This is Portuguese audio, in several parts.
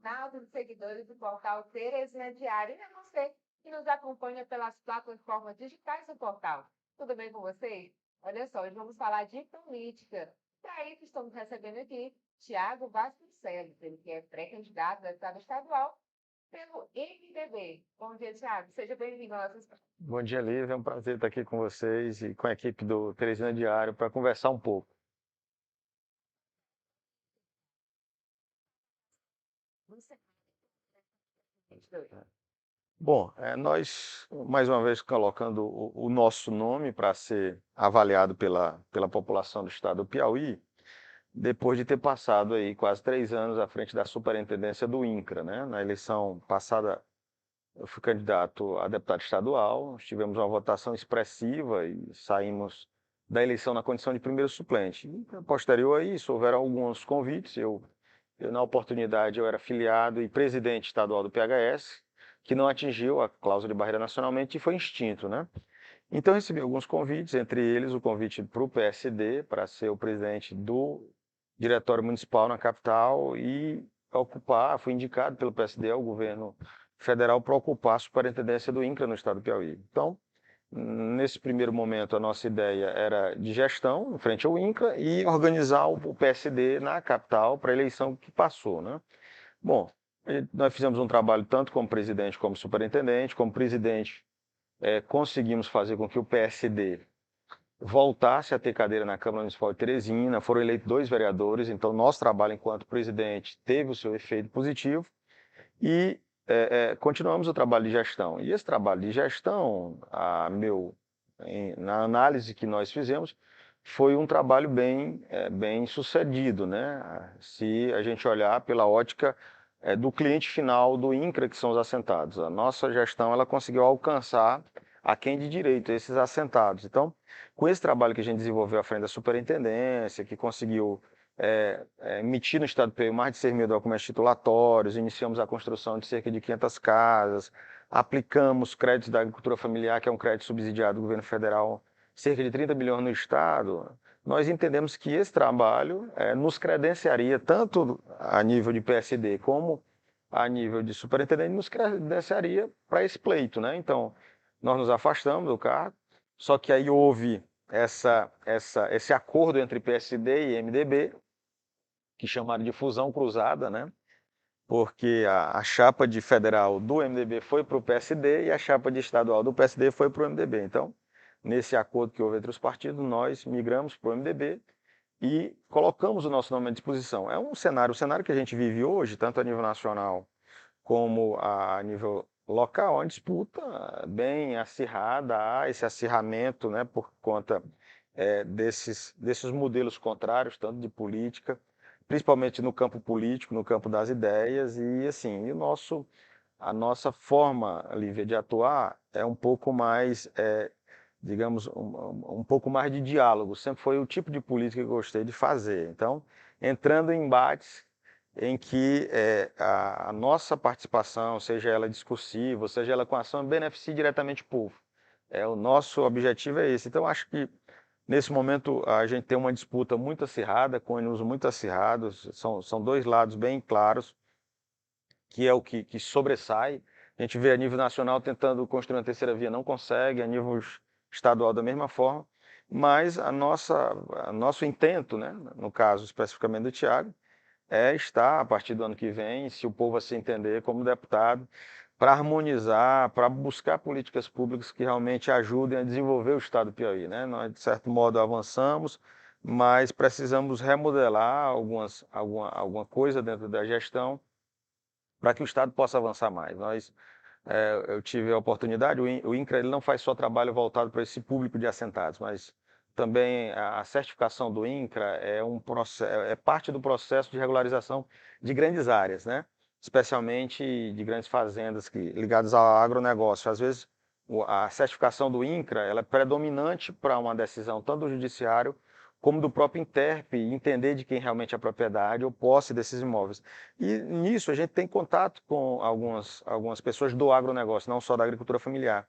internautas e seguidores do portal Teresina Diário e a você que nos acompanha pelas plataformas digitais do portal. Tudo bem com vocês? Olha só, hoje vamos falar de política. Para isso, estamos recebendo aqui Tiago Vasconcelos, ele que é pré-candidato a deputado estadual pelo MDB. Bom dia, Tiago. Seja bem-vindo ao nosso espaço. Bom dia, Lívia. É um prazer estar aqui com vocês e com a equipe do Teresina Diário para conversar um pouco. Bom, nós, mais uma vez, colocando o nosso nome para ser avaliado pela população do estado do Piauí, depois de ter passado aí quase 3 anos à frente da superintendência do INCRA, né? Na eleição passada, eu fui candidato a deputado estadual, nós tivemos uma votação expressiva e saímos da eleição na condição de primeiro suplente. E, posterior a isso, houveram alguns convites, na oportunidade, eu era filiado e presidente estadual do PHS, que não atingiu a cláusula de barreira nacionalmente e foi extinto, né? Então, recebi alguns convites, entre eles o convite para o PSD, para ser o presidente do Diretório Municipal na capital e fui indicado pelo PSD ao governo federal para ocupar a superintendência do INCRA no estado do Piauí. Então, nesse primeiro momento, a nossa ideia era de gestão, em frente ao INCRA, e organizar o PSD na capital para a eleição que passou, né? Bom, nós fizemos um trabalho tanto como presidente como superintendente. Como presidente, conseguimos fazer com que o PSD voltasse a ter cadeira na Câmara Municipal de Teresina, foram eleitos 2 vereadores, então nosso trabalho enquanto presidente teve o seu efeito positivo e continuamos o trabalho de gestão. E esse trabalho de gestão, na análise que nós fizemos, foi um trabalho bem sucedido, né? Se a gente olhar pela ótica do cliente final do INCRA, que são os assentados. A nossa gestão ela conseguiu alcançar a quem de direito, esses assentados. Então, com esse trabalho que a gente desenvolveu à frente da superintendência, que conseguiu emitir no estado do Piauí mais de 6 mil documentos titulatórios, iniciamos a construção de cerca de 500 casas, aplicamos créditos da agricultura familiar, que é um crédito subsidiado do governo federal, cerca de 30 milhões no estado. Nós entendemos que esse trabalho nos credenciaria, tanto a nível de PSD como a nível de superintendente, nos credenciaria para esse pleito, né? Então, nós nos afastamos do cargo, só que aí houve esse acordo entre PSD e MDB, que chamaram de fusão cruzada, né? Porque a chapa de federal do MDB foi para o PSD e a chapa de estadual do PSD foi para o MDB. Então, nesse acordo que houve entre os partidos, nós migramos para o MDB e colocamos o nosso nome à disposição. É um cenário, o cenário que a gente vive hoje, tanto a nível nacional como a nível local, uma disputa bem acirrada, há esse acirramento, né, por conta desses modelos contrários, tanto de política, principalmente no campo político, no campo das ideias, e assim, a nossa forma, Lívia, de atuar é um pouco mais, digamos, um pouco mais de diálogo, sempre foi o tipo de política que eu gostei de fazer. Então, entrando em embates em que a nossa participação, seja ela discursiva, seja ela com ação, beneficie diretamente o povo. O nosso objetivo é esse. Então, acho que nesse momento a gente tem uma disputa muito acirrada, com ânimos muito acirrados, são 2 lados bem claros, que é o que sobressai. A gente vê a nível nacional tentando construir uma terceira via, não consegue, a nível estadual da mesma forma, mas nosso intento, né, no caso especificamente do Tiago, estar, a partir do ano que vem, se o povo assim entender, como deputado, para harmonizar, para buscar políticas públicas que realmente ajudem a desenvolver o estado do Piauí, né? Nós, de certo modo, avançamos, mas precisamos remodelar alguma coisa dentro da gestão para que o estado possa avançar mais. Eu tive a oportunidade, o INCRA ele não faz só trabalho voltado para esse público de assentados, mas também a certificação do INCRA é parte do processo de regularização de grandes áreas, né? Especialmente de grandes fazendas ligadas ao agronegócio. Às vezes, a certificação do INCRA ela é predominante para uma decisão tanto do judiciário como do próprio INTERP, entender de quem realmente é a propriedade ou posse desses imóveis. E nisso a gente tem contato com algumas pessoas do agronegócio, não só da agricultura familiar.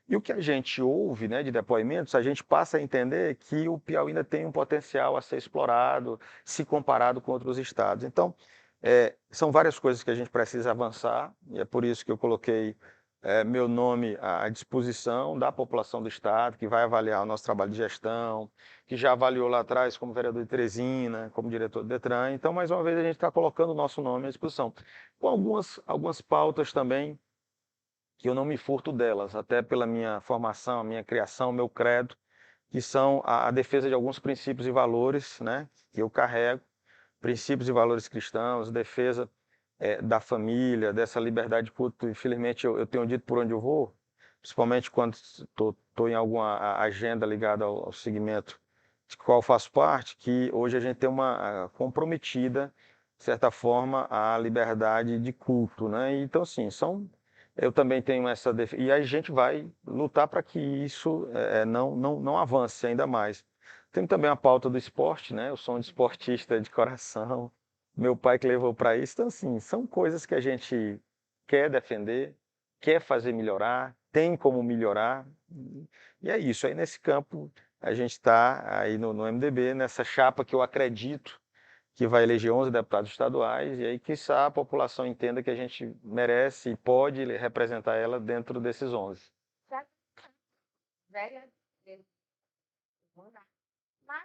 E o que a gente ouve, né, de depoimentos, a gente passa a entender que o Piauí ainda tem um potencial a ser explorado, se comparado com outros estados. Então, São várias coisas que a gente precisa avançar, e é por isso que eu coloquei meu nome à disposição da população do Estado, que vai avaliar o nosso trabalho de gestão, que já avaliou lá atrás como vereador de Teresina, como diretor do Detran. Então, mais uma vez, a gente está colocando o nosso nome à disposição. Com algumas pautas também, que eu não me furto delas, até pela minha formação, minha criação, meu credo, que são a defesa de alguns princípios e valores, né, que eu carrego, princípios e valores cristãos, defesa da família, dessa liberdade de culto. Infelizmente, eu tenho dito por onde eu vou, principalmente quando estou em alguma agenda ligada ao segmento de qual faço parte, que hoje a gente tem uma comprometida, de certa forma, a liberdade de culto, né? Então, assim, eu também tenho essa defesa, e a gente vai lutar para que isso não avance ainda mais. Tem também a pauta do esporte, né? Eu sou um esportista de coração, meu pai que levou para isso. Então, assim, são coisas que a gente quer defender, quer fazer melhorar, tem como melhorar, e é isso. Aí nesse campo a gente está aí no MDB, nessa chapa que eu acredito que vai eleger 11 deputados estaduais, e aí quiçá a população entenda que a gente merece e pode representar ela dentro desses 11. Já velha, mas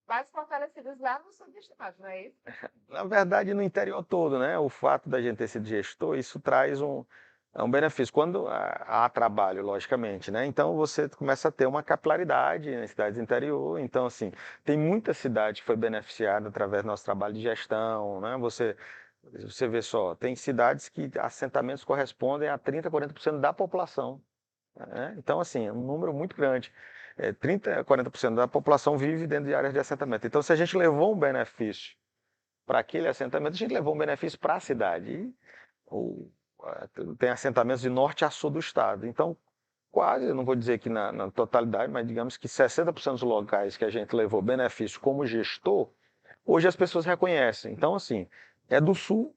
mais fortalecidos lá no sul do estado, não é isso? Na verdade, no interior todo, né? O fato da gente ter sido gestor, isso traz um benefício. Quando há trabalho, logicamente, né? Então você começa a ter uma capilaridade nas cidades do interior. Então, assim, tem muita cidade que foi beneficiada através do nosso trabalho de gestão, né? Você vê só, tem cidades que assentamentos correspondem a 30, 40% da população, né? Então, assim, é um número muito grande. 30, 40% da população vive dentro de áreas de assentamento. Então, se a gente levou um benefício para aquele assentamento, a gente levou um benefício para a cidade. Tem assentamentos de norte a sul do estado. Então, quase, eu não vou dizer que na totalidade, mas digamos que 60% dos locais que a gente levou benefício como gestor, hoje as pessoas reconhecem. Então, assim, é do sul,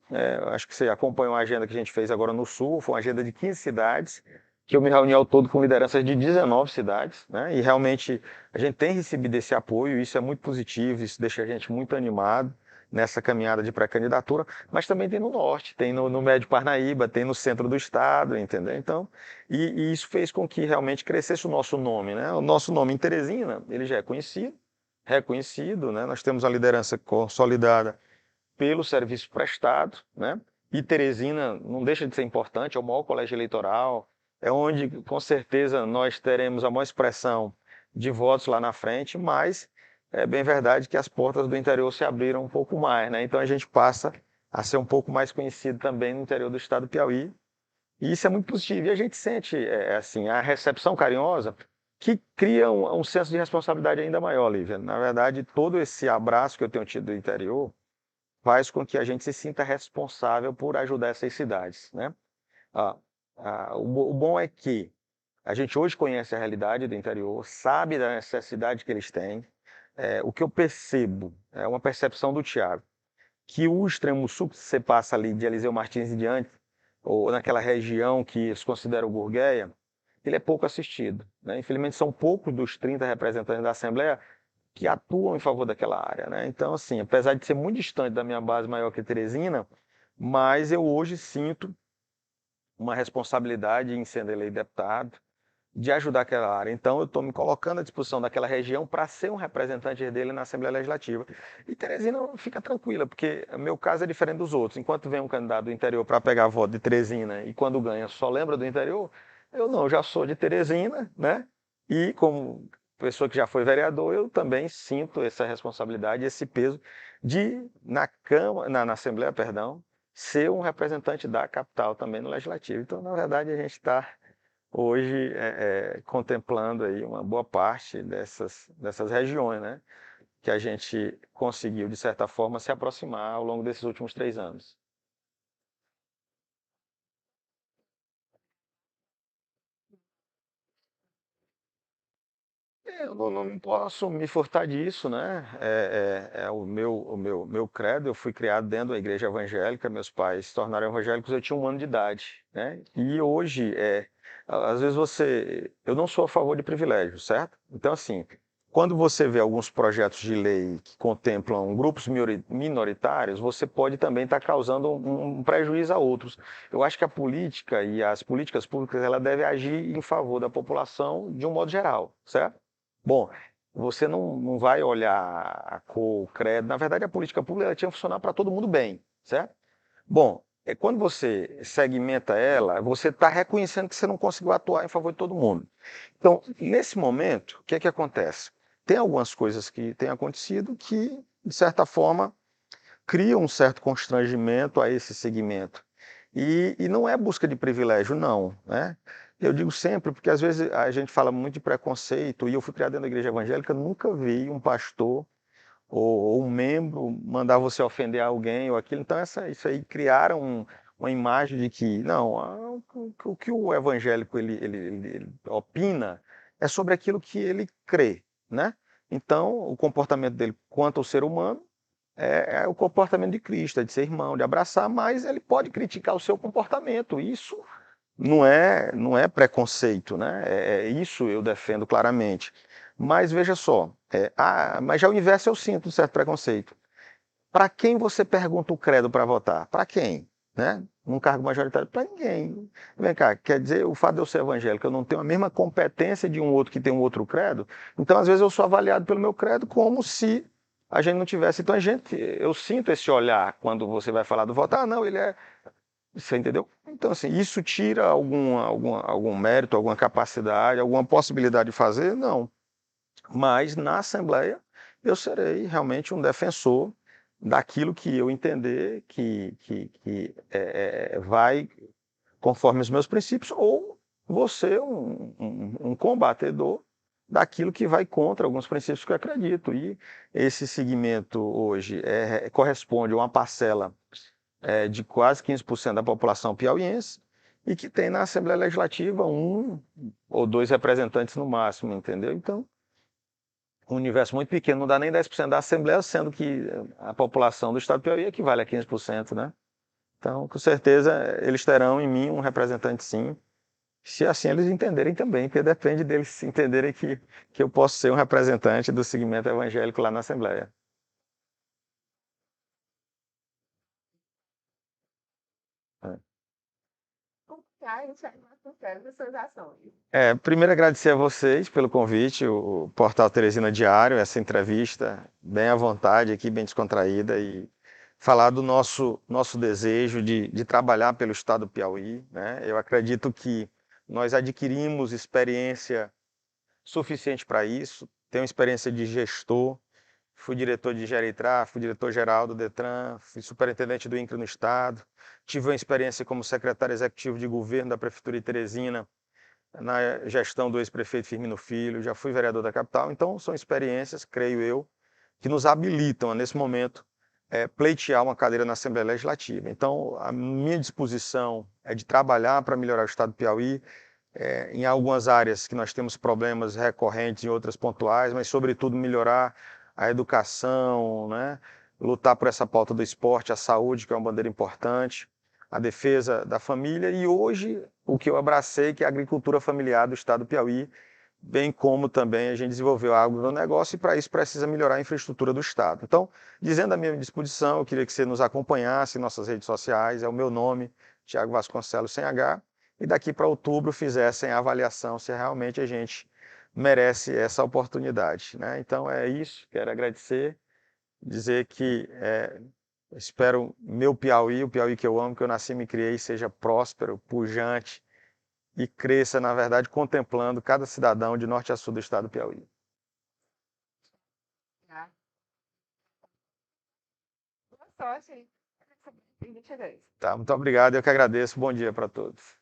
acho que você acompanhou a agenda que a gente fez agora no sul, foi uma agenda de 15 cidades, que eu me reuni ao todo com lideranças de 19 cidades, né? E realmente a gente tem recebido esse apoio, isso é muito positivo, isso deixa a gente muito animado nessa caminhada de pré-candidatura, mas também tem no norte, tem no Médio Parnaíba, tem no centro do estado, entendeu? Então, e isso fez com que realmente crescesse o nosso nome, né? O nosso nome em Teresina, ele já é conhecido, reconhecido, né? Nós temos a liderança consolidada pelo serviço prestado, né? E Teresina não deixa de ser importante, é o maior colégio eleitoral, é onde com certeza nós teremos a maior expressão de votos lá na frente, mas é bem verdade que as portas do interior se abriram um pouco mais, né? Então a gente passa a ser um pouco mais conhecido também no interior do estado do Piauí, e isso é muito positivo. E a gente sente assim a recepção carinhosa que cria um senso de responsabilidade ainda maior, Lívia. Na verdade, todo esse abraço que eu tenho tido do interior faz com que a gente se sinta responsável por ajudar essas cidades, né? Ah, o bom é que a gente hoje conhece a realidade do interior, sabe da necessidade que eles têm. O que eu percebo, é uma percepção do Thiago, que o extremo sul, que você passa ali de Eliseu Martins em diante, ou naquela região que se considera o Gurgueia, ele é pouco assistido, né? Infelizmente, são poucos dos 30 representantes da Assembleia que atuam em favor daquela área, né? Então, assim, apesar de ser muito distante da minha base maior que Teresina, mas eu hoje sinto uma responsabilidade em sendo eleito deputado, de ajudar aquela área. Então, eu estou me colocando à disposição daquela região para ser um representante dele na Assembleia Legislativa. E Teresina fica tranquila, porque o meu caso é diferente dos outros. Enquanto vem um candidato do interior para pegar voto de Teresina e quando ganha só lembra do interior, eu não, eu já sou de Teresina, né? E como pessoa que já foi vereador, eu também sinto essa responsabilidade, esse peso de, na Assembleia, perdão, ser um representante da capital também no Legislativo. Então, na verdade, a gente está hoje contemplando aí uma boa parte dessas regiões, né, que a gente conseguiu, de certa forma, se aproximar ao longo desses últimos 3 anos. Eu não posso me furtar disso, né? É o meu credo. Eu fui criado dentro da igreja evangélica, meus pais se tornaram evangélicos, eu tinha 1 ano de idade, né? E hoje, às vezes eu não sou a favor de privilégios, certo? Então, assim, quando você vê alguns projetos de lei que contemplam grupos minoritários, você pode também estar causando um prejuízo a outros. Eu acho que a política e as políticas públicas ela deve agir em favor da população de um modo geral, certo? Bom, você não vai olhar a cor, o credo. Na verdade, a política pública ela tinha que funcionar para todo mundo bem, certo? Bom, quando você segmenta ela, você está reconhecendo que você não conseguiu atuar em favor de todo mundo. Então, nesse momento, o que é que acontece? Tem algumas coisas que têm acontecido que, de certa forma, criam um certo constrangimento a esse segmento. E não é busca de privilégio, não, né? Eu digo sempre, porque às vezes a gente fala muito de preconceito, e eu fui criado dentro da igreja evangélica, nunca vi um pastor ou um membro mandar você ofender alguém ou aquilo. Então, isso aí criaram uma imagem de que, não, o que o evangélico ele opina é sobre aquilo que ele crê, né? Então, o comportamento dele quanto ao ser humano é o comportamento de Cristo, é de ser irmão, de abraçar, mas ele pode criticar o seu comportamento. Isso não é preconceito, né? Isso eu defendo claramente. Mas veja só, mas já o inverso eu sinto um certo preconceito. Para quem você pergunta o credo para votar? Para quem? Né? Num cargo majoritário? Para ninguém. Vem cá, quer dizer, o fato de eu ser evangélico, eu não tenho a mesma competência de um outro que tem um outro credo, então às vezes eu sou avaliado pelo meu credo como se a gente não tivesse. Então eu sinto esse olhar quando você vai falar do voto, não, ele é. Você entendeu? Então, assim, isso tira algum mérito, alguma capacidade, alguma possibilidade de fazer? Não. Mas na Assembleia eu serei realmente um defensor daquilo que eu entender que vai conforme os meus princípios, ou vou ser um combatedor daquilo que vai contra alguns princípios que eu acredito. E esse segmento hoje corresponde a uma parcela de quase 15% da população piauiense e que tem na Assembleia Legislativa um ou dois representantes no máximo, entendeu? Então, um universo muito pequeno, não dá nem 10% da Assembleia, sendo que a população do Estado do Piauí equivale a 15%, né? Então, com certeza, eles terão em mim um representante, sim, se assim eles entenderem também, porque depende deles entenderem que eu posso ser um representante do segmento evangélico lá na Assembleia. É. Complicado, Thiago, mas sincero das suas ações. Primeiro agradecer a vocês pelo convite, o Portal Teresina Diário, essa entrevista bem à vontade aqui, bem descontraída e falar do nosso desejo de trabalhar pelo Estado do Piauí, né? Eu acredito que nós adquirimos experiência suficiente para isso, tenho experiência de gestor, fui diretor de Geritrar, fui diretor-geral do Detran, fui superintendente do INCRA no Estado, tive uma experiência como secretário executivo de governo da Prefeitura de Teresina, na gestão do ex-prefeito Firmino Filho, já fui vereador da capital, então são experiências, creio eu, que nos habilitam a, nesse momento, pleitear uma cadeira na Assembleia Legislativa. Então, a minha disposição é de trabalhar para melhorar o Estado do Piauí, em algumas áreas que nós temos problemas recorrentes, em outras pontuais, mas, sobretudo, melhorar a educação, né? Lutar por essa pauta do esporte, a saúde, que é uma bandeira importante, a defesa da família e hoje o que eu abracei, que é a agricultura familiar do Estado do Piauí, bem como também a gente desenvolveu a agronegócio e para isso precisa melhorar a infraestrutura do Estado. Então, dizendo a minha disposição, eu queria que você nos acompanhasse em nossas redes sociais, é o meu nome, Thiago Vasconcelos sem H, e daqui para outubro fizessem a avaliação se realmente a gente merece essa oportunidade, né? Então é isso, quero agradecer, dizer que espero meu Piauí, o Piauí que eu amo, que eu nasci e me criei, seja próspero, pujante e cresça, na verdade, contemplando cada cidadão de norte a sul do estado do Piauí. Tá? Boa sorte. 2022. Tá? Muito obrigado, eu que agradeço. Bom dia para todos.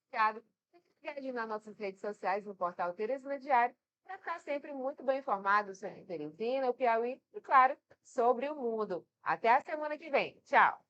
Obrigada. Fique ligadinho nas nossas redes sociais, no portal Teresina Diário, para ficar sempre muito bem informado sobre Teresina, o Piauí e, claro, sobre o mundo. Até a semana que vem. Tchau!